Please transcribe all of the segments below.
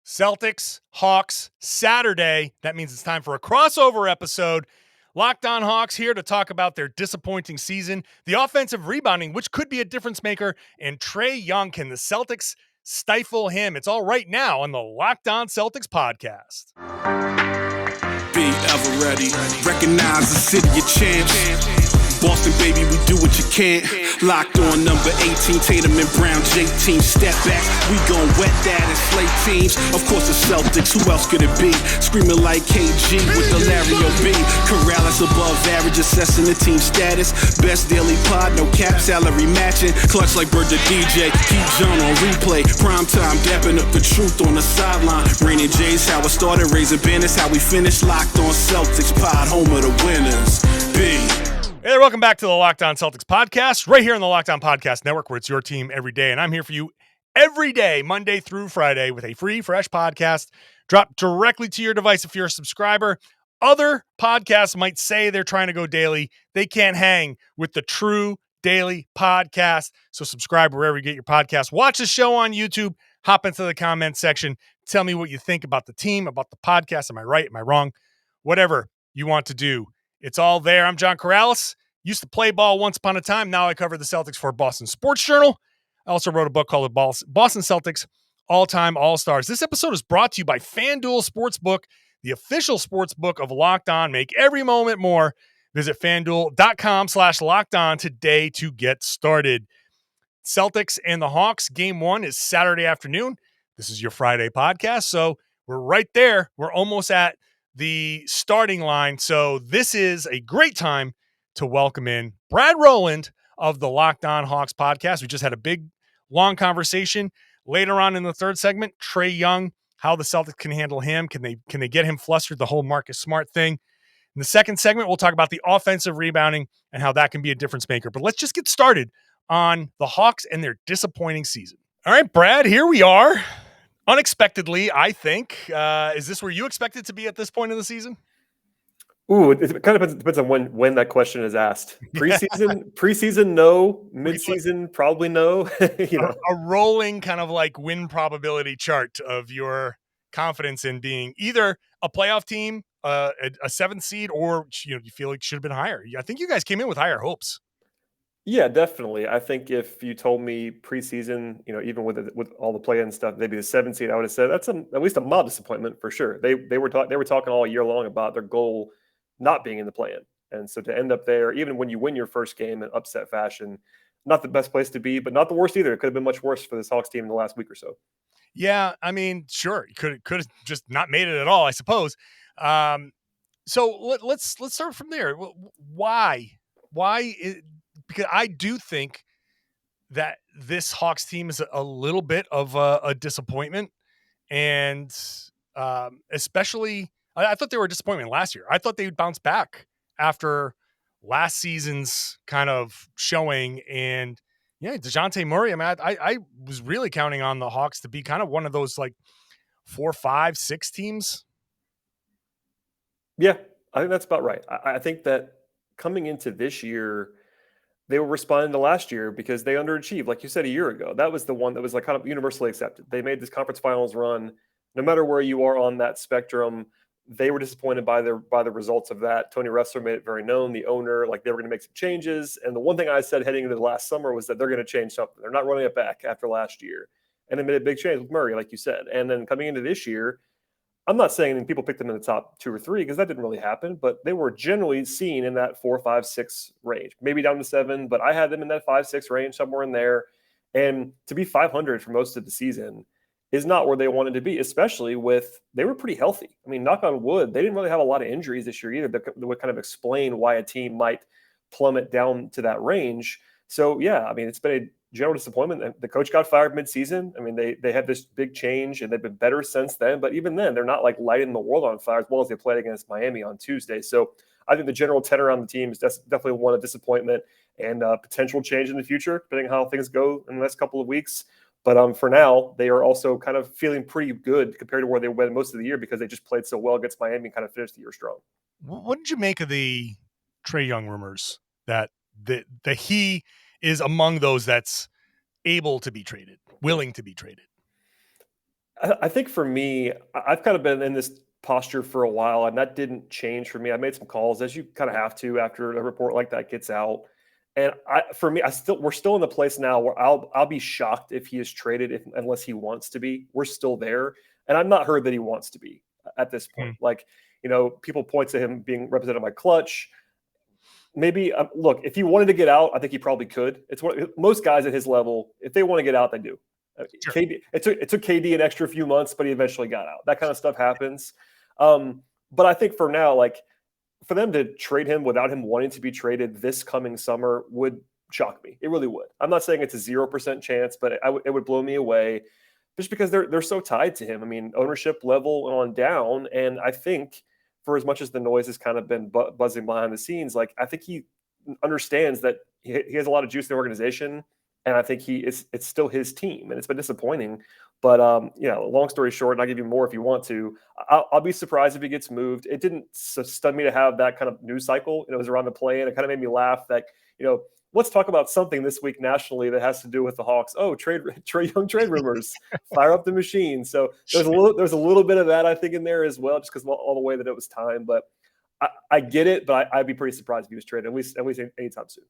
Celtics, Hawks, Saturday. That means it's time for a crossover episode. Locked On Hawks here to talk about their disappointing season, the offensive rebounding, which could be a difference maker, and Trae Young. Can the Celtics stifle him? It's all right now on the Locked On Celtics podcast. Be ever ready. Recognize the city of champs. Boston, baby, we do what you can't. Locked on number 18, Tatum and Brown, J-team, step back. We gon' wet that and slay teams. Of course, the Celtics, who else could it be? Screaming like KG with the Larry O.B. Karalis above average, assessing the team status. Best daily pod, no cap, salary matching. Clutch like Bird the DJ, keep John on replay. Prime time, dapping up the truth on the sideline. Raining J's, how it started, raising banners, how we finished. Locked on Celtics pod, home of the winners. B. Hey there, welcome back to the Locked On Celtics podcast, right here on the Locked On Podcast Network, where it's your team every day. And I'm here for you every day, Monday through Friday, with a free, fresh podcast dropped directly to your device if you're a subscriber. Other podcasts might say they're trying to go daily. They can't hang with the true daily podcast. So subscribe wherever you get your podcast. Watch the show on YouTube. Hop into the comment section. Tell me what you think about the team, about the podcast. Am I right? Am I wrong? Whatever you want to do. It's all there. I'm John Karalis. Used to play ball once upon a time. Now I cover the Celtics for Boston Sports Journal. I also wrote a book called Boston Celtics All-Time All-Stars. This episode is brought to you by FanDuel Sportsbook, the official sportsbook of Locked On. Make every moment more. Visit FanDuel.com/LockedOn today to get started. Celtics and the Hawks, game one is Saturday afternoon. This is your Friday podcast, so we're right there. We're almost at the starting line. So this is a great time to welcome in Brad Rowland of the Locked On Hawks podcast. We just had a big, long conversation. Later on in the third segment, Trae Young, how the Celtics can handle him. Can they get him flustered? The whole Marcus Smart thing. In the second segment, we'll talk about the offensive rebounding and how that can be a difference maker. But let's just get started on the Hawks and their disappointing season. All right, Brad, here we are. Unexpectedly, I think. Is this where you expected to be at this point in the season? Ooh, it kind of depends on when that question is asked. Preseason, no. Midseason, probably no. A rolling kind of like win probability chart of your confidence in being either a playoff team, a seventh seed, or you feel like should have been higher. I think you guys came in with higher hopes. Yeah, definitely. I think if you told me preseason, even with all the play-in stuff, they'd be the 7th seed, I would have said that's at least a mild disappointment for sure. They were talking all year long about their goal not being in the play-in, and so to end up there, even when you win your first game in upset fashion, not the best place to be, but not the worst either. It could have been much worse for this Hawks team in the last week or so. Yeah, I mean, sure, you could have just not made it at all, I suppose. So let's start from there. Why? Because I do think that this Hawks team is a little bit of a disappointment. And especially, I thought they were a disappointment last year. I thought they would bounce back after last season's kind of showing. And yeah, DeJounte Murray, I mean, I was really counting on the Hawks to be kind of one of those like 4, 5, 6 teams. Yeah, I think that's about right. I think that coming into this year, they were responding to last year because they underachieved, like you said a year ago. That was the one that was like kind of universally accepted. They made this conference finals run. No matter where you are on that spectrum, they were disappointed by the results of that. Tony Ressler made it very known, the owner, like they were going to make some changes. And the one thing I said heading into the last summer was that they're going to change something. They're not running it back after last year. And they made a big change with Murray, like you said. And then coming into this year, I'm not saying people picked them in the top 2 or 3 because that didn't really happen, but they were generally seen in that 4, 5, 6 range, maybe down to 7, but I had them in that 5, 6 range, somewhere in there. And to be 500 for most of the season is not where they wanted to be, especially they were pretty healthy. I mean, knock on wood, they didn't really have a lot of injuries this year either that would kind of explain why a team might plummet down to that range. So yeah, I mean, it's been a general disappointment. The coach got fired mid-season. I mean, they had this big change, and they've been better since then. But even then, they're not like lighting the world on fire as well as they played against Miami on Tuesday. So I think the general tenor on the team is definitely one of disappointment and potential change in the future, depending on how things go in the next couple of weeks. But for now, they are also kind of feeling pretty good compared to where they went most of the year because they just played so well against Miami and kind of finished the year strong. What did you make of the Trae Young rumors that he is among those that's able to be traded, willing to be traded? I think for me, I've kind of been in this posture for a while, and that didn't change for me. I made some calls, as you kind of have to after a report like that gets out. And for me, we're still in the place now where I'll be shocked if he is traded unless he wants to be. We're still there, and I've not heard that he wants to be at this point. Like, people point to him being represented by Clutch. Maybe look, if he wanted to get out, I think he probably could. It's most guys at his level, if they want to get out, they do. Sure. It took KD an extra few months, but he eventually got out. That kind of stuff happens. But I think for now, like, for them to trade him without him wanting to be traded this coming summer would shock me. It really would. I'm not saying it's a 0% chance, but it would blow me away just because they're so tied to him. I mean, ownership level on down. And I think for as much as the noise has kind of been buzzing behind the scenes, like, I think he understands that he has a lot of juice in the organization. And I think it's still his team, and it's been disappointing. But long story short, and I'll give you more if you want to. I'll be surprised if he gets moved. It didn't stun me to have that kind of news cycle. It was around the play, and it kind of made me laugh that let's talk about something this week nationally that has to do with the Hawks. Oh, Trae Young trade rumors, fire up the machine. So there's a little bit of that, I think, in there as well, just because all the way that it was timed. But I get it, but I'd be pretty surprised if he was traded at least anytime soon.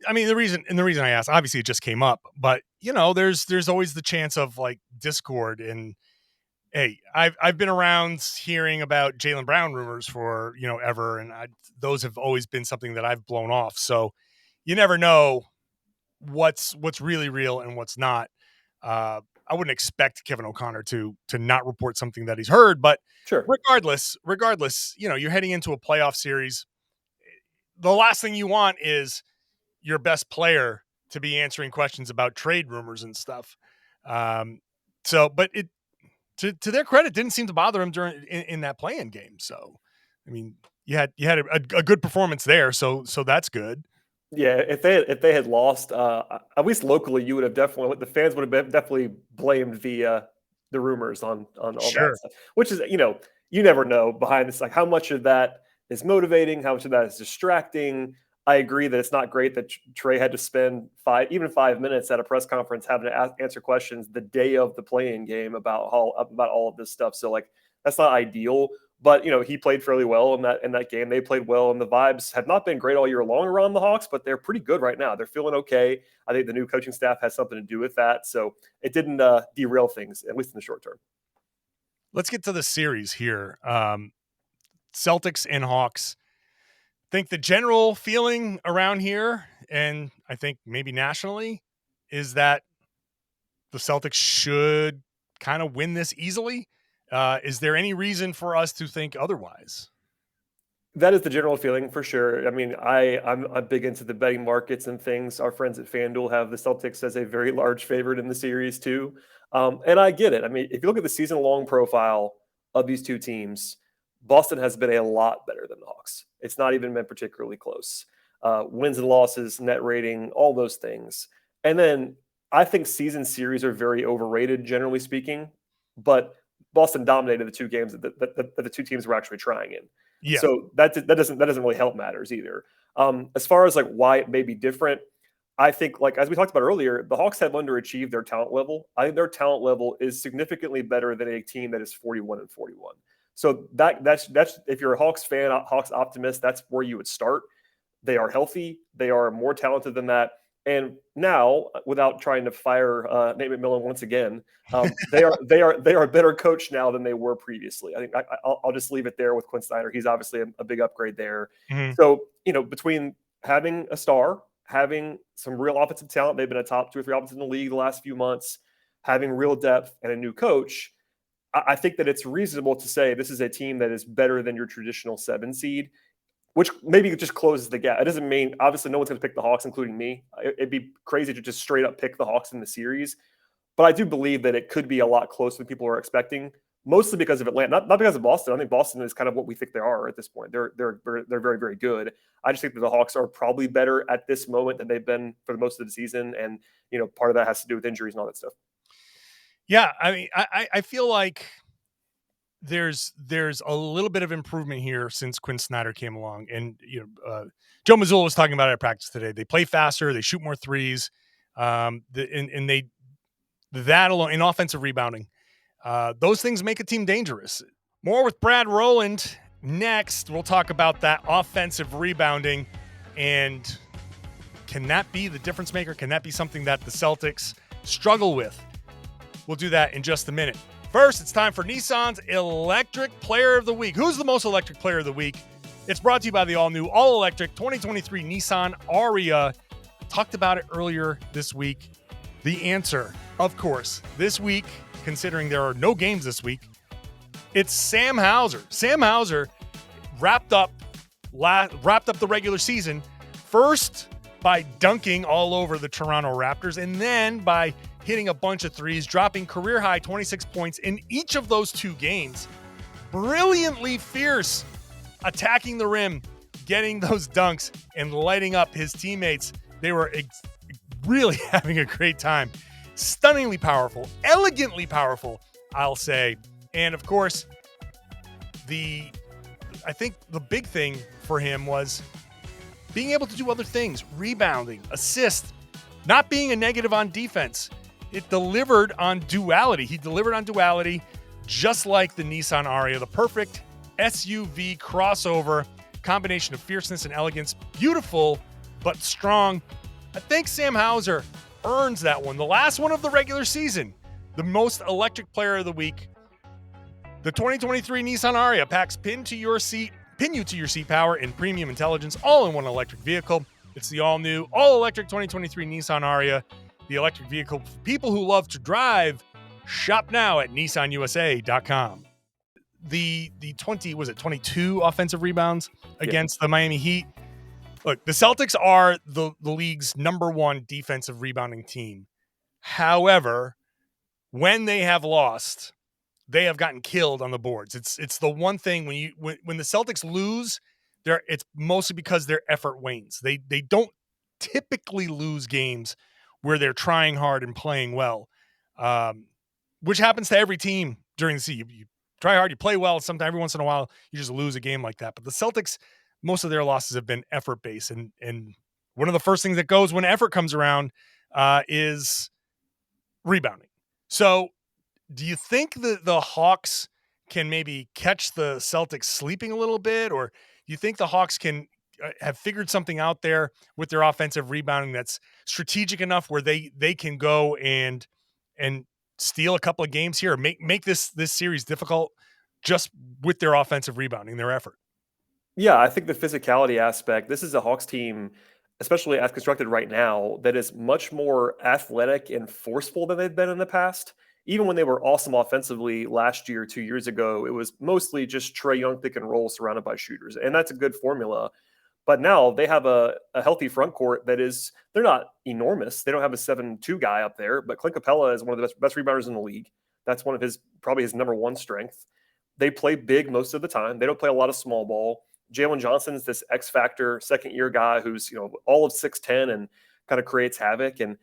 I mean, the reason I asked, obviously it just came up, but there's always the chance of like discord. And hey, I've been around hearing about Jaylen Brown rumors for ever, and those have always been something that I've blown off. So you never know what's really real and what's not. I wouldn't expect Kevin O'Connor to not report something that he's heard, but sure. Regardless, you're heading into a playoff series. The last thing you want is your best player to be answering questions about trade rumors and stuff. But it, to their credit, didn't seem to bother him in that play-in game. So, I mean, you had a good performance there. So that's good. Yeah, if they had lost, at least locally, you would have the fans would have definitely blamed the rumors on all that stuff. Which is, you never know behind this, like, how much of that is motivating, how much of that is distracting. I agree that it's not great that Trae had to spend 5 minutes at a press conference having to answer questions the day of the play-in game about all of this stuff. So, like, that's not ideal. But he played fairly well in that game. They played well, and the vibes have not been great all year long around the Hawks, but they're pretty good right now. They're feeling okay. I think the new coaching staff has something to do with that. So it didn't derail things, at least in the short term. Let's get to the series here. Celtics and Hawks. Think the general feeling around here, and I think maybe nationally, is that the Celtics should kind of win this easily. Is there any reason for us to think otherwise? That is the general feeling for sure. I mean, I'm big into the betting markets and things. Our friends at FanDuel have the Celtics as a very large favorite in the series too. And I get it. I mean, if you look at the season-long profile of these two teams, Boston has been a lot better than the Hawks. It's not even been particularly close. Wins and losses, net rating, all those things. And then I think season series are very overrated, generally speaking. But Boston dominated the two games that the two teams were actually trying in. Yeah. So that doesn't really help matters either. As far as like why it may be different, I think, like, as we talked about earlier, the Hawks have underachieved their talent level. I think their talent level is significantly better than a team that is 41-41. So that's if you're a Hawks fan, Hawks optimist, that's where you would start. They are healthy. They are more talented than that. And now, without trying to fire Nate McMillan once again, they are a better coach now than they were previously. I think I'll just leave it there with Quin Snyder. He's obviously a big upgrade there. Mm-hmm. So between having a star, having some real offensive talent, they've been a top 2 or 3 offenses in the league the last few months, having real depth and a new coach, I think that it's reasonable to say this is a team that is better than your traditional 7 seed. Which maybe just closes the gap. It doesn't mean, obviously, no one's going to pick the Hawks, including me. It'd be crazy to just straight up pick the Hawks in the series. But I do believe that it could be a lot closer than people are expecting, mostly because of Atlanta, not because of Boston. I think Boston is kind of what we think they are at this point. They're very, very good. I just think that the Hawks are probably better at this moment than they've been for the most of the season. And, part of that has to do with injuries and all that stuff. Yeah, I mean, I feel like there's a little bit of improvement here since Quin Snyder came along, and Joe Mazzulla was talking about it at practice today. They play faster, they shoot more threes, and that alone in offensive rebounding. those things make a team dangerous. More with Brad Rowland next. We'll talk about that offensive rebounding, and can that be the difference maker? Can that be something that the Celtics struggle with? We'll do that in just a minute. First, it's time for Nissan's Electric Player of the Week. Who's the most electric player of the week? It's brought to you by the all-new, all-electric 2023 Nissan Ariya. Talked about it earlier this week. The answer, of course, this week, considering there are no games this week, it's Sam Hauser. Sam Hauser wrapped up the regular season first by dunking all over the Toronto Raptors, and then by hitting a bunch of threes, dropping career-high 26 points in each of those two games. Brilliantly fierce, attacking the rim, getting those dunks, and lighting up his teammates. They were really having a great time. Stunningly powerful, elegantly powerful, I'll say. And of course, I think the big thing for him was being able to do other things, rebounding, assist, not being a negative on defense. It delivered on duality. He delivered on duality just like the Nissan Ariya, the perfect SUV crossover, combination of fierceness and elegance. Beautiful, but strong. I think Sam Hauser earns that one. The last one of the regular season, the most electric player of the week. The 2023 Nissan Ariya packs pin you to your seat power and premium intelligence, all in one electric vehicle. It's the all-new, all-electric 2023 Nissan Ariya, the electric vehicle for people who love to drive. Shop now at nissanusa.com. The 22 offensive rebounds against the Miami Heat. Look, the Celtics are the league's number one defensive rebounding team. However, when they have lost, they have gotten killed on the boards. It's the one thing when the Celtics lose, it's mostly because their effort wanes. They don't typically lose games where they're trying hard and playing well, which happens to every team during the season. You try hard, you play well. Sometimes every once in a while, you just lose a game like that. But the Celtics, most of their losses have been effort based, and one of the first things that goes when effort comes around is rebounding. So, do you think the Hawks can maybe catch the Celtics sleeping a little bit, or do you think the Hawks can have figured something out there with their offensive rebounding that's strategic enough where they can go and steal a couple of games here, or make this series difficult just with their offensive rebounding, their effort? Yeah, I think the physicality aspect, this is a Hawks team, especially as constructed right now, that is much more athletic and forceful than they've been in the past. Even when they were awesome offensively last year, 2 years ago, it was mostly just Trae Young pick and roll surrounded by shooters. And that's a good formula. But now they have a healthy front court that is, they're not enormous. They don't have a 7-2 guy up there, but Clint Capella is one of the best rebounders in the league. That's one of probably his number one strength. They play big most of the time. They don't play a lot of small ball. Jaylen Johnson's this X factor second-year guy who's, all of 6'10" and kind of creates havoc. And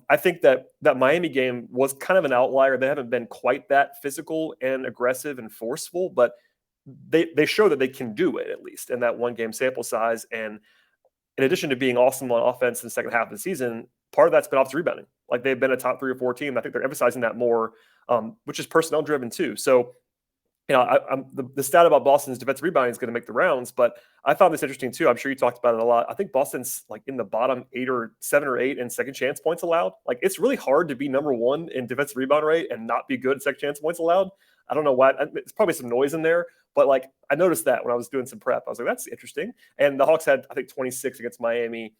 I think that Miami game was kind of an outlier. They haven't been quite that physical and aggressive and forceful, but they show that they can do it, at least in that one game sample size. And in addition to being awesome on offense in the second half of the season, part of that's been offensive rebounding. Like, they've been a top 3 or 4 team. I think they're emphasizing that more, which is personnel driven too. So, the stat about Boston's defensive rebounding is going to make the rounds, but I found this interesting too. I'm sure you talked about it a lot. I think Boston's like in the bottom 7 or 8 in second chance points allowed. Like, it's really hard to be number one in defensive rebound rate and not be good at second chance points allowed. I don't know why. It's probably some noise in there, but like, I noticed that when I was doing some prep. I was like, that's interesting. And the Hawks had, I think, 26 against Miami.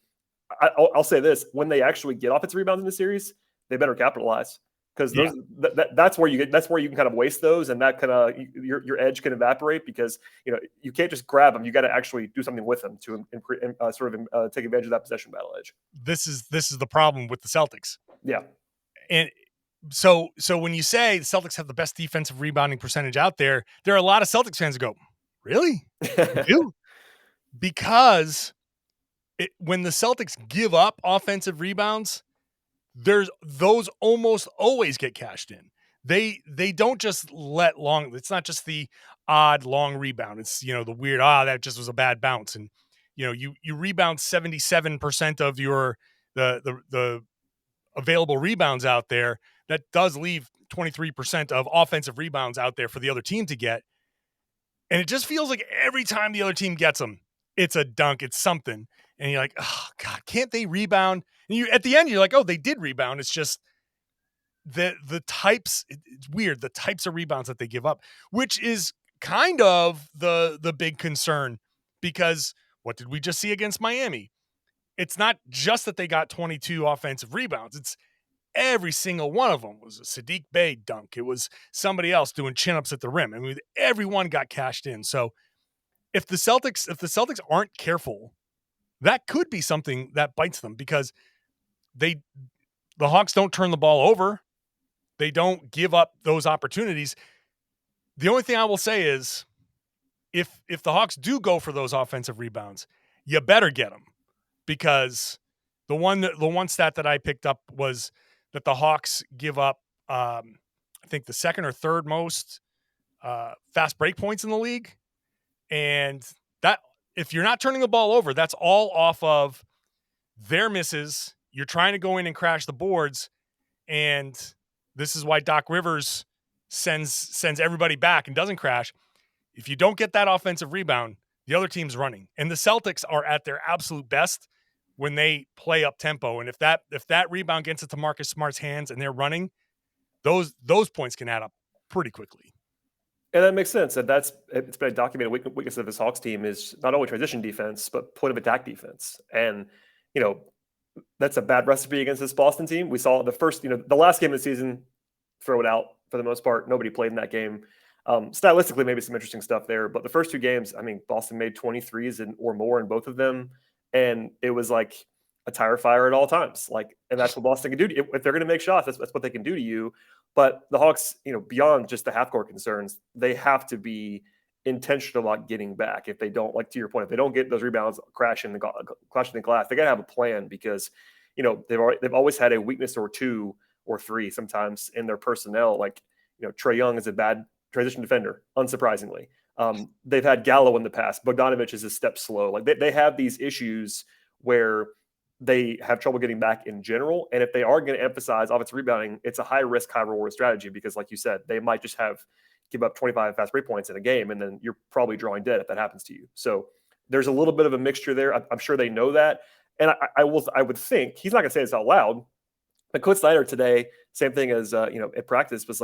I'll say this: when they actually get offensive rebounds in the series, they better capitalize. Because that's where you can kind of waste those, and that kind of your edge can evaporate, because you can't just grab them. You got to actually do something with them to take advantage of that possession battle edge. This is the problem with the Celtics. Yeah, and so when you say the Celtics have the best defensive rebounding percentage out there are a lot of Celtics fans that go, "Really? You do?" Because when the Celtics give up offensive rebounds, those almost always get cashed in. They don't just let long. It's not just the odd long rebound. It's the weird that just was a bad bounce, and you rebound 77% of your the available rebounds out there. That does leave 23% of offensive rebounds out there for the other team to get. And it just feels like every time the other team gets them, it's a dunk, it's something. And you're like, oh, God, can't they rebound? And you at the end, you're like, oh, they did rebound. It's just the types, it's weird, the types of rebounds that they give up, which is kind of the big concern, because what did we just see against Miami? It's not just that they got 22 offensive rebounds. It's every single one of them was a Sadiq Bey dunk. It was somebody else doing chin-ups at the rim. I mean, everyone got cashed in. So if the Celtics aren't careful, that could be something that bites them, because the Hawks don't turn the ball over. They don't give up those opportunities. The only thing I will say is, if the Hawks do go for those offensive rebounds, you better get them, because the one stat that I picked up was that the Hawks give up, I think, the second or third most fast break points in the league, and that, if you're not turning the ball over, that's all off of their misses. You're trying to go in and crash the boards, and this is why Doc Rivers sends everybody back and doesn't crash. If you don't get that offensive rebound, the other team's running. And the Celtics are at their absolute best when they play up tempo. And if that rebound gets into Marcus Smart's hands and they're running, those points can add up pretty quickly. And that makes sense. And it's been a documented weakness of this Hawks team is not only transition defense, but point of attack defense. And, that's a bad recipe against this Boston team. We saw the last game of the season, throw it out for the most part. Nobody played in that game. Stylistically, maybe some interesting stuff there. But the first two games, I mean, Boston made 23s or more in both of them. And it was like a tire fire at all times. And that's what Boston can do to you. If they're going to make shots, that's what they can do to you. But the Hawks, beyond just the half-court concerns, they have to be intentional about getting back. If they don't, like to your point, if they don't get those rebounds crashing the glass, they got to have a plan, because they've always had a weakness or two or three sometimes in their personnel. Trae Young is a bad transition defender, unsurprisingly. They've had Gallo in the past. Bogdanovich is a step slow. They have these issues where they have trouble getting back in general. And if they are going to emphasize offensive rebounding, it's a high risk, high reward strategy, because like you said, they might just give up 25 fast break points in a game, and then you're probably drawing dead if that happens to you. So there's a little bit of a mixture there. I'm sure they know that. And I would think, he's not going to say this out loud, but Quin Snyder today, same thing as, at practice, was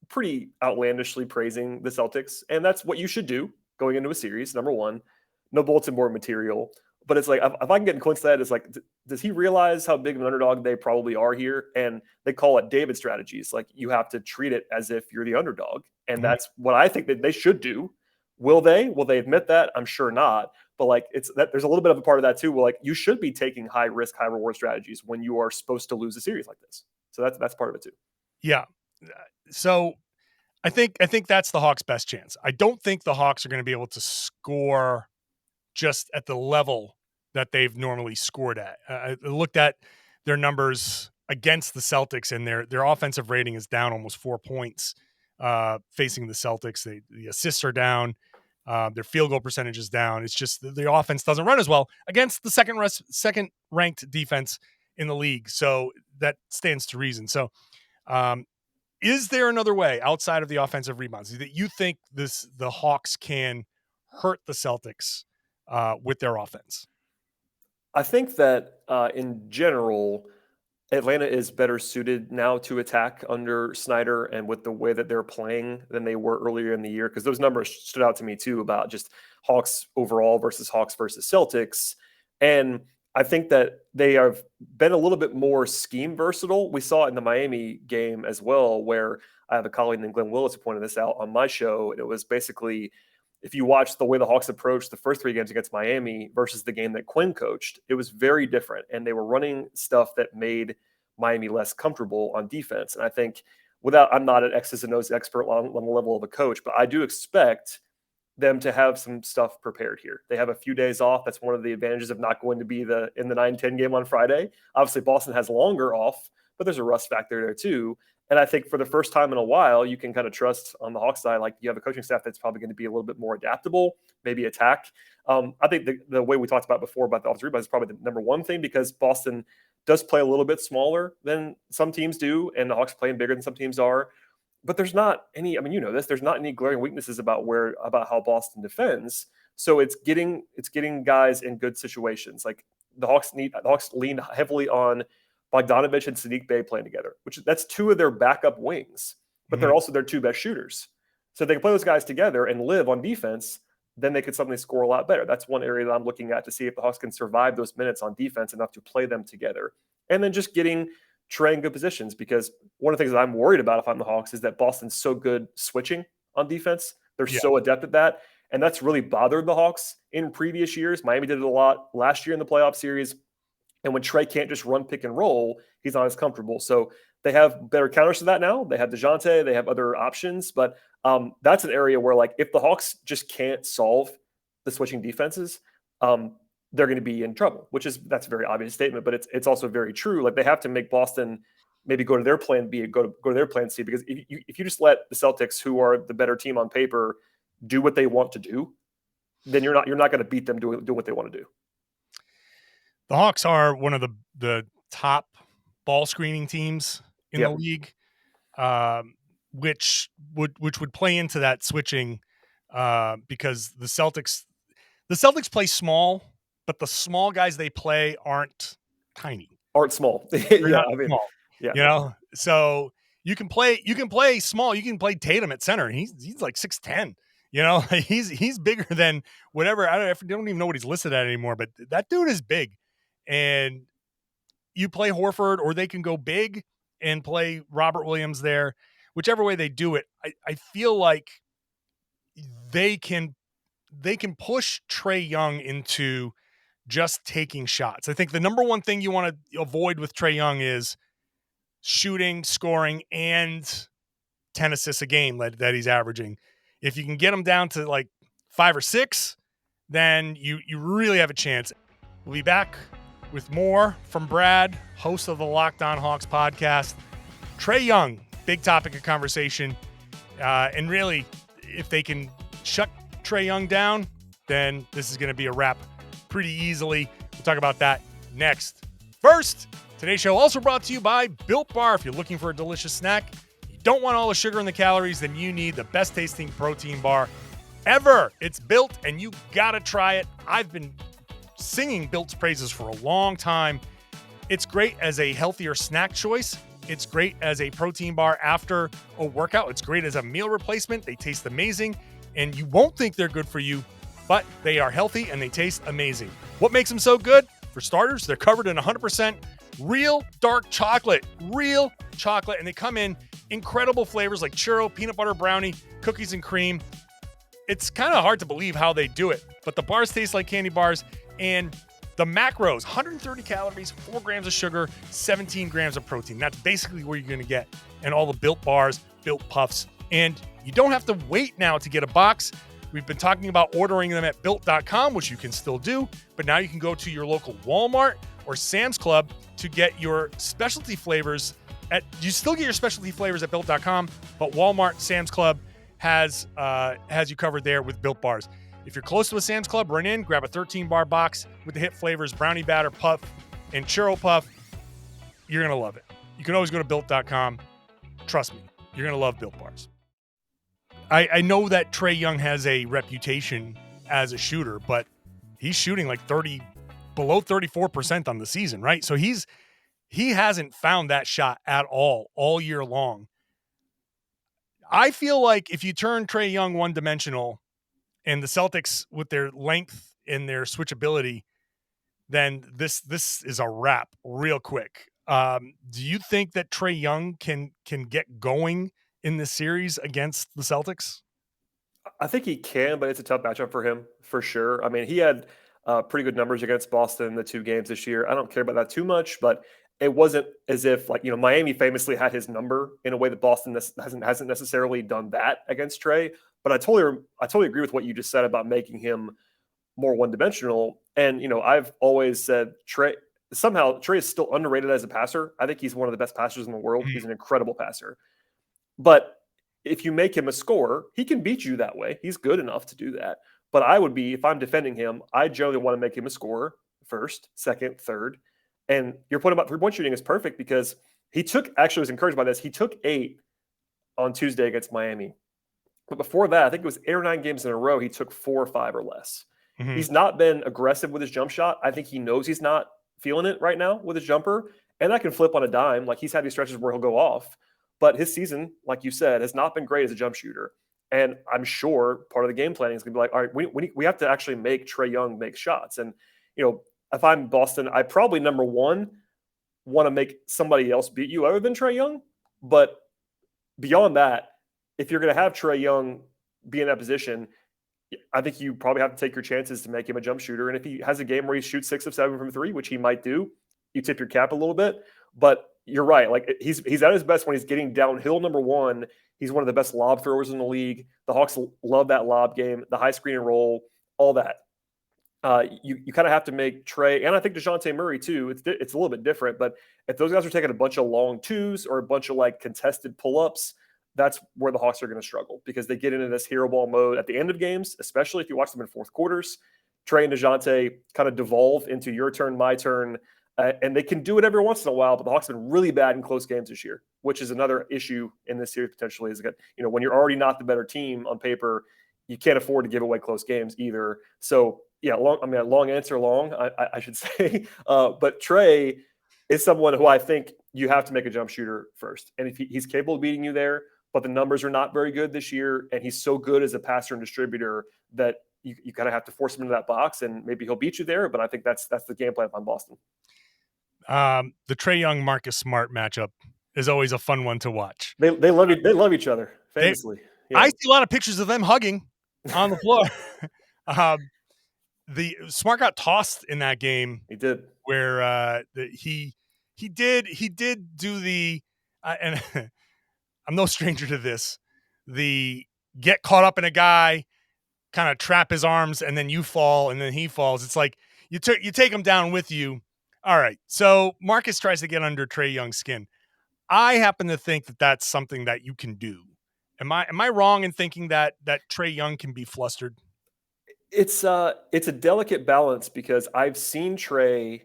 pretty outlandishly praising the Celtics. And that's what you should do going into a series. Number one, no bulletin board material. But it's if I can get in Quin Snyder, it's does he realize how big of an underdog they probably are here? And they call it David strategies. You have to treat it as if you're the underdog. And that's what I think that they should do. Will they? Will they admit that? I'm sure not. But there's a little bit of a part of that too. Well, you should be taking high risk, high reward strategies when you are supposed to lose a series like this. So that's part of it too. Yeah. So I think that's the Hawks' best chance. I don't think the Hawks are going to be able to score just at the level that they've normally scored at. I looked at their numbers against the Celtics, and their offensive rating is down almost 4 points facing the Celtics. The assists are down. Their field goal percentage is down. It's just the offense doesn't run as well against the second ranked defense in the league. So that stands to reason. So is there another way outside of the offensive rebounds that you think the Hawks can hurt the Celtics with their offense? I think that in general, Atlanta is better suited now to attack under Snyder and with the way that they're playing than they were earlier in the year, because those numbers stood out to me too about just Hawks overall versus Hawks versus Celtics. And I think that they have been a little bit more scheme versatile. We saw it in the Miami game as well, where I have a colleague named Glenn Willis who pointed this out on my show. And it was basically, if you watch the way the Hawks approached the first three games against Miami versus the game that Quin coached, it was very different. And they were running stuff that made Miami less comfortable on defense. And I think I'm not an X's and O's expert on the level of a coach, but I do expect them to have some stuff prepared here. They have a few days off. That's one of the advantages of not going to be in the 9-10 game on Friday. Obviously, Boston has longer off, but there's a rust factor there too. And I think for the first time in a while, you can kind of trust on the Hawks side, you have a coaching staff that's probably going to be a little bit more adaptable, maybe attack. I think the way we talked about before about the offensive rebounds is probably the number one thing, because Boston does play a little bit smaller than some teams do, and the Hawks playing bigger than some teams are. But there's not any, I mean, you know this, there's not any glaring weaknesses about how Boston defends. So it's getting guys in good situations. Like the Hawks lean heavily on Bogdanovich and Sadiq Bey playing together, which that's two of their backup wings, but they're also their two best shooters. So if they can play those guys together and live on defense, then they could suddenly score a lot better. That's one area that I'm looking at to see if the Hawks can survive those minutes on defense enough to play them together. And then just getting Trae in good positions, because one of the things that I'm worried about if I'm the Hawks is that Boston's so good switching on defense. They're so adept at that. And that's really bothered the Hawks in previous years. Miami did it a lot last year in the playoff series. And when Trae can't just run pick and roll, he's not as comfortable. So they have better counters to that now. They have DeJounte. They have other options. But that's an area where, like, if the Hawks just can't solve the switching defenses, they're going to be in trouble, that's a very obvious statement, but it's also very true. Like, they have to make Boston maybe go to their plan B, go to their plan C, because if you just let the Celtics, who are the better team on paper, do what they want to do, then you're not going to beat them doing what they want to do. The Hawks are one of the top ball screening teams in the league, which would play into that switching, because the Celtics play small, but the small guys they play aren't tiny. Aren't small. Small. Yeah. You know, so you can play small. You can play Tatum at center. He's like 6'10". You know, he's bigger than whatever. I don't even know what he's listed at anymore, but that dude is big. And you play Horford, or they can go big and play Robert Williams there. Whichever way they do it, I feel like they can push Trae Young into just taking shots. I think the number one thing you want to avoid with Trae Young is shooting, scoring, and 10 assists a game that he's averaging. If you can get him down to like 5 or 6, then you really have a chance. We'll be back with more from Brad, host of the Locked On Hawks podcast. Trae Young, big topic of conversation. And really, if they can shut Trae Young down, then this is going to be a wrap pretty easily. We'll talk about that next. First, today's show also brought to you by Built Bar. If you're looking for a delicious snack, you don't want all the sugar and the calories, then you need the best tasting protein bar ever. It's Built, and you got to try it. I've been singing Built's praises for a long time. It's great as a healthier snack choice. It's great as a protein bar after a workout. It's great as a meal replacement. They taste amazing, and you won't think they're good for you, but they are healthy and they taste amazing. What makes them so good? For starters, they're covered in 100% real dark chocolate, and they come in incredible flavors like churro, peanut butter brownie, cookies and cream. It's kind of hard to believe how they do it, but the bars taste like candy bars, and the macros, 130 calories, 4 grams of sugar, 17 grams of protein. That's basically where you're going to get in all the Built bars, Built Puffs. And you don't have to wait now to get a box. We've been talking about ordering them at Built.com, which you can still do, but now you can go to your local Walmart or Sam's Club to get your specialty flavors. You still get your specialty flavors at Built.com, but Walmart, Sam's Club has you covered there with Built bars. If you're close to a Sam's Club, run in, grab a 13-bar box with the hit flavors Brownie Batter Puff and Churro Puff. You're going to love it. You can always go to Built.com. Trust me, you're going to love Built bars. I know that Trae Young has a reputation as a shooter, but he's shooting like below 34% on the season, right? So he hasn't found that shot at all year long. I feel like if you turn Trae Young one-dimensional, and the Celtics with their length and their switchability, then this is a wrap real quick. Do you think that Trae Young can get going in this series against the Celtics? I think he can, but it's a tough matchup for him for sure. I mean, he had pretty good numbers against Boston in the 2 games this year. I don't care about that too much, but it wasn't as if, like, Miami famously had his number in a way that Boston hasn't necessarily done that against Trae. But I totally agree with what you just said about making him more one-dimensional. And, I've always said Trae is still underrated as a passer. I think he's one of the best passers in the world. He's an incredible passer. But if you make him a scorer, he can beat you that way. He's good enough to do that. But if I'm defending him, I generally want to make him a scorer first, second, third. And your point about 3-point shooting is perfect because actually was encouraged by this. He took 8 on Tuesday against Miami. But before that, I think it was 8 or 9 games in a row, he took 4 or 5 or less. Mm-hmm. He's not been aggressive with his jump shot. I think he knows he's not feeling it right now with his jumper. And that can flip on a dime. Like, he's had these stretches where he'll go off. But his season, like you said, has not been great as a jump shooter. And I'm sure part of the game planning is going to be like, all right, we have to actually make Trae Young make shots. And, if I'm Boston, I probably, number one, want to make somebody else beat you other than Trae Young. But beyond that, if you're going to have Trae Young be in that position, I think you probably have to take your chances to make him a jump shooter. And if he has a game where he shoots 6 of 7 from 3, which he might do, you tip your cap a little bit. But you're right. Like, he's at his best when he's getting downhill, number one. He's one of the best lob throwers in the league. The Hawks love that lob game, the high screen and roll, all that. You kind of have to make Trae, and I think DeJounte Murray too. It's a little bit different, but if those guys are taking a bunch of long twos or a bunch of like contested pull-ups, that's where the Hawks are going to struggle because they get into this hero ball mode at the end of games, especially if you watch them in fourth quarters. Trae and DeJounte kind of devolve into your turn, my turn, and they can do it every once in a while, but the Hawks have been really bad in close games this year, which is another issue in this series potentially. Is that, when you're already not the better team on paper, you can't afford to give away close games either. So, yeah, long answer, I should say. But Trae is someone who I think you have to make a jump shooter first. And if he's capable of beating you there, but the numbers are not very good this year, and he's so good as a passer and distributor that you kind of have to force him into that box, and maybe he'll beat you there. But I think that's the game plan on Boston. The Trae Young Marcus Smart matchup is always a fun one to watch. They love each other famously. I see a lot of pictures of them hugging on the floor. The Smart got tossed in that game. He did, where he did do the and I'm no stranger to this. The get caught up in a guy, kind of trap his arms, and then you fall, and then he falls. It's like you take him down with you. All right. So Marcus tries to get under Trae Young's skin. I happen to think that that's something that you can do. Am I wrong in thinking that Trae Young can be flustered? It's a delicate balance because I've seen Trae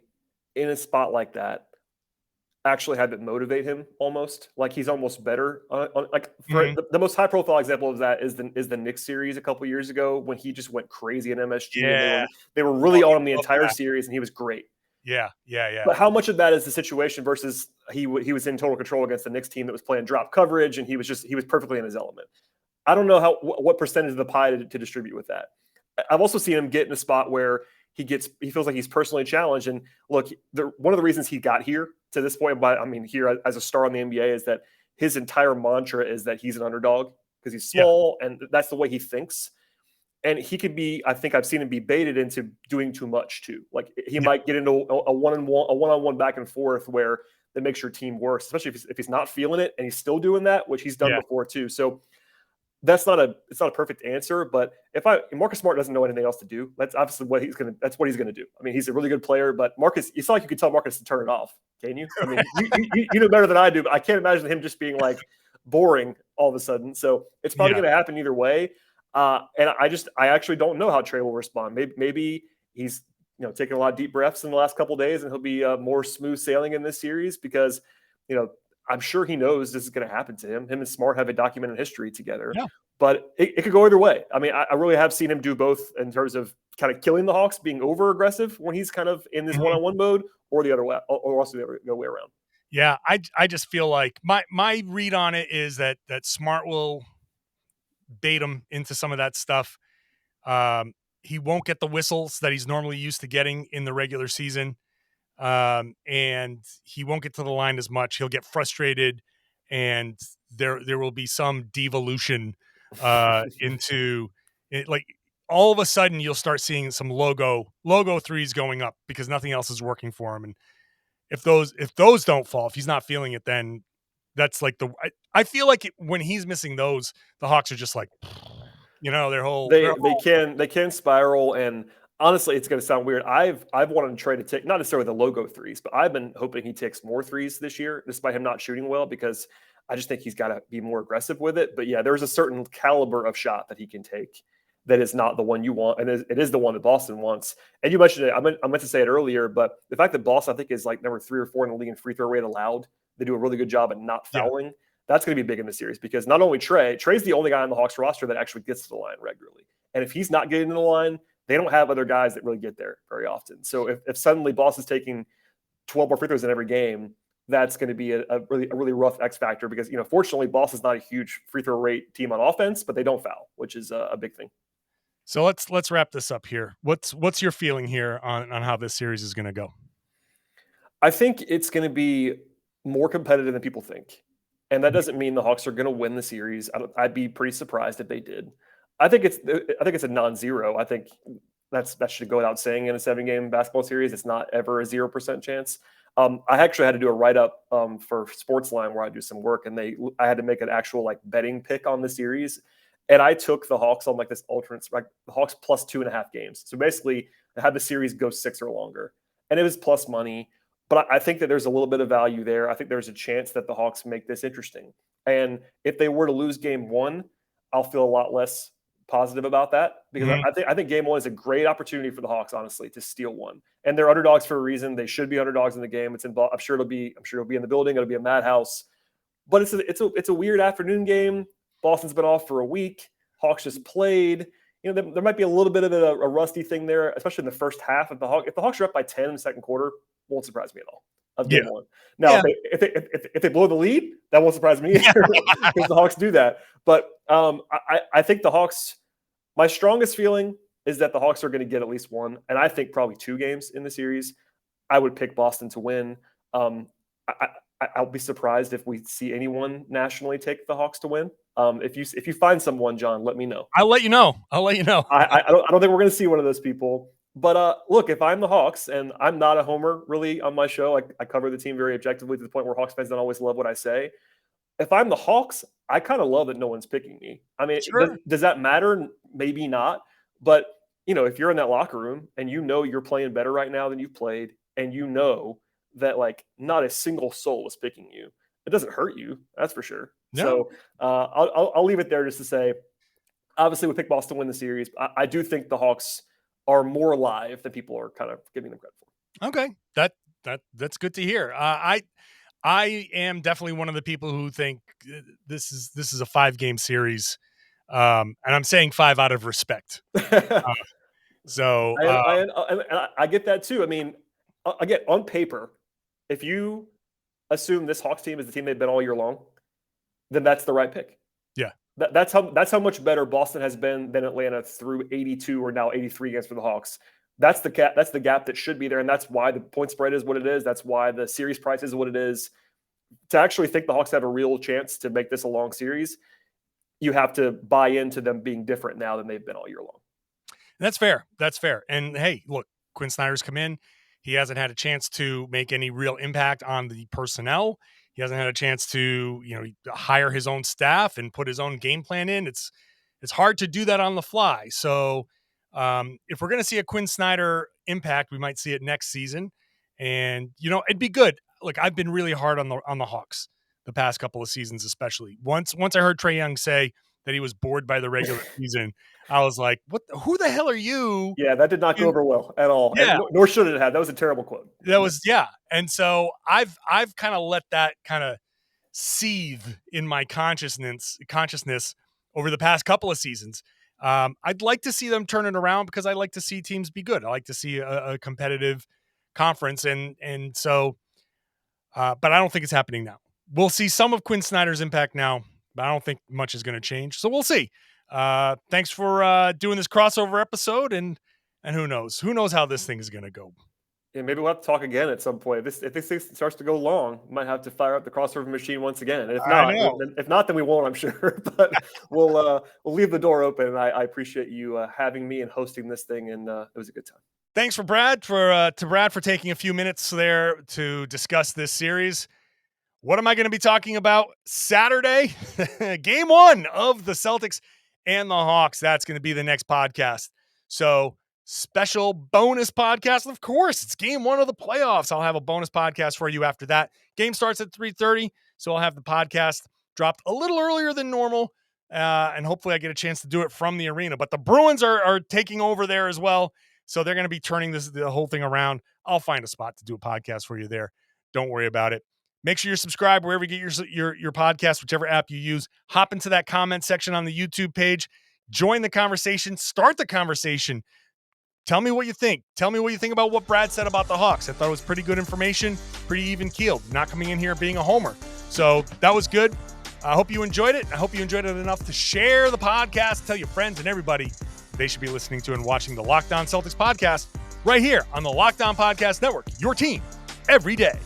in a spot like that actually have it motivate him almost. Like, he's almost better. The most high profile example of that is the Knicks series a couple years ago when he just went crazy in MSG. Yeah. And they were really on him the entire series, and he was great. Yeah. But how much of that is the situation versus he was in total control against the Knicks team that was playing drop coverage, and he was perfectly in his element. I don't know what percentage of the pie to distribute with that. I've also seen him get in a spot where he feels like he's personally challenged. And look, one of the reasons he got here to this point, here as a star in the NBA, is that his entire mantra is that he's an underdog because he's small, and that's the way he thinks. And he could be, I think I've seen him be baited into doing too much too. Like, he might get into a one-on-one back and forth where that makes your team worse, especially if he's not feeling it and he's still doing that, which he's done before too. So it's not a perfect answer, but if Marcus Smart doesn't know anything else to do, that's obviously what he's going to do. I mean, he's a really good player, but Marcus, it's not like you could tell Marcus to turn it off. Can you? I mean, you know better than I do, but I can't imagine him just being like boring all of a sudden. So it's probably going to happen either way. And I actually don't know how Trae will respond. Maybe he's taking a lot of deep breaths in the last couple of days, and he'll be more smooth sailing in this series because I'm sure he knows this is going to happen to him. Him and Smart have a documented history together. Yeah. But it could go either way. I mean, I really have seen him do both in terms of kind of killing the Hawks, being over aggressive when he's kind of in this one-on-one mode, or the other way, or also the other way around. Yeah, I just feel like my read on it is that Smart will bait him into some of that stuff. He won't get the whistles that he's normally used to getting in the regular season. And he won't get to the line as much. He'll get frustrated, and there will be some devolution into it. Like, all of a sudden you'll start seeing some logo threes going up because nothing else is working for him. And if those don't fall, if he's not feeling it, then that's like I feel like when he's missing those, the Hawks are just like, they can spiral. And honestly, it's going to sound weird. I've wanted Trae to take, not necessarily the logo threes, but I've been hoping he takes more threes this year, despite him not shooting well, because I just think he's got to be more aggressive with it. But yeah, there's a certain caliber of shot that he can take that is not the one you want, and it is the one that Boston wants. And you mentioned it. I meant to say it earlier, but the fact that Boston, I think, is like number 3 or 4 in the league in free throw rate allowed. They do a really good job at not fouling. That's going to be big in the series because not only Trae's the only guy on the Hawks roster that actually gets to the line regularly. And if he's not getting to the line, they don't have other guys that really get there very often. So if suddenly Boston's taking 12 more free throws in every game, that's going to be a really rough X factor because, fortunately, Boston's not a huge free throw rate team on offense, but they don't foul, which is a big thing. So let's wrap this up here. What's your feeling here on how this series is going to go? I think it's going to be more competitive than people think. And that doesn't mean the Hawks are going to win the series. I'd be pretty surprised if they did. I think it's a non-zero. I think that should go without saying in a 7-game basketball series. It's not ever a 0% chance. I actually had to do a write-up for Sportsline where I do some work, and I had to make an actual betting pick on the series. And I took the Hawks on this alternate, the Hawks plus 2.5 games. So basically, I had the series go 6 or longer. And it was plus money. But I think that there's a little bit of value there. I think there's a chance that the Hawks make this interesting. And if they were to lose game 1, I'll feel a lot less positive about that because I think game 1 is a great opportunity for the Hawks, honestly, to steal one. And they're underdogs for a reason. They should be underdogs in the game. I'm sure it'll be in the building. It'll be a madhouse. But it's a weird afternoon game. Boston's been off for a week. Hawks just played. There might be a little bit of a rusty thing there, especially in the first half. If the Hawks are up by 10 in the second quarter, won't surprise me at all. Of game 1. Now, if they blow the lead, that won't surprise me either because the Hawks do that. But I think the Hawks. My strongest feeling is that the Hawks are going to get at least one, and I think probably 2 games in the series. I would pick Boston to win. I'll be surprised if we see anyone nationally take the Hawks to win. If you find someone, John, let me know. I'll let you know. I don't think we're going to see one of those people. But look, if I'm the Hawks, and I'm not a homer really on my show, I cover the team very objectively to the point where Hawks fans don't always love what I say. If I'm the Hawks, I kind of love that no one's picking me. I mean, sure. Does that matter? Maybe not. But, if you're in that locker room and you're playing better right now than you've played, and that not a single soul is picking you, it doesn't hurt you. That's for sure. No. So I'll leave it there just to say, obviously we pick Boston to win the series. I do think the Hawks are more alive than people are kind of giving them credit for. Okay. That's good to hear. I am definitely one of the people who think this is a 5-game series. And I'm saying 5 out of respect. So I get that too. I mean, again, on paper, if you assume this Hawks team is the team they've been all year long, then that's the right pick. Yeah. That's how much better Boston has been than Atlanta through 82 or now 83 games for the Hawks. That's the gap. That's the gap that should be there, and that's why the point spread is what it is. That's why the series price is what it is. To actually think the Hawks have a real chance to make this a long series, you have to buy into them being different now than they've been all year long. That's fair. And hey, look, Quin Snyder's come in. He hasn't had a chance to make any real impact on the personnel. He hasn't had a chance to, hire his own staff and put his own game plan in. It's hard to do that on the fly. So if we're going to see a Quin Snyder impact, we might see it next season. And, it'd be good. Look, I've been really hard on the Hawks the past couple of seasons, especially. Once I heard Trae Young say that he was bored by the regular season, I was like, who the hell are you? Yeah, that did not go over well at all. Yeah. Nor should it have. That was a terrible quote. And so I've kind of let that kind of seethe in my consciousness over the past couple of seasons. I'd like to see them turn it around because I like to see teams be good. I like to see a competitive conference. And so, but I don't think it's happening now. We'll see some of Quin Snyder's impact now, but I don't think much is going to change. So we'll see. Thanks for doing this crossover episode, and who knows how this thing is going to go. Yeah, maybe we'll have to talk again at some point. If this thing starts to go long, we might have to fire up the crossover machine once again. And if not, then we won't, I'm sure. But we'll leave the door open. And I appreciate you having me and hosting this thing, and it was a good time. Thanks for Brad for taking a few minutes there to discuss this series. What am I going to be talking about Saturday? Game 1 of the Celtics and the Hawks. That's going to be the next podcast. So special bonus podcast. Of course, it's game 1 of the playoffs. I'll have a bonus podcast for you after that. Game starts at 3:30, so I'll have the podcast dropped a little earlier than normal And hopefully I get a chance to do it from the arena. But the Bruins are taking over there as well. So they're going to be turning the whole thing around. I'll find a spot to do a podcast for you there. Don't worry about it. Make sure you're subscribed wherever you get your podcast, whichever app you use. Hop into that comment section on the YouTube page. Join the conversation. Start the conversation. Tell me what you think. Tell me what you think about what Brad said about the Hawks. I thought it was pretty good information, pretty even keeled. Not coming in here being a homer. So that was good. I hope you enjoyed it. I hope you enjoyed it enough to share the podcast, tell your friends and everybody they should be listening to and watching the Locked On Celtics podcast right here on the Locked On Podcast Network. Your team every day.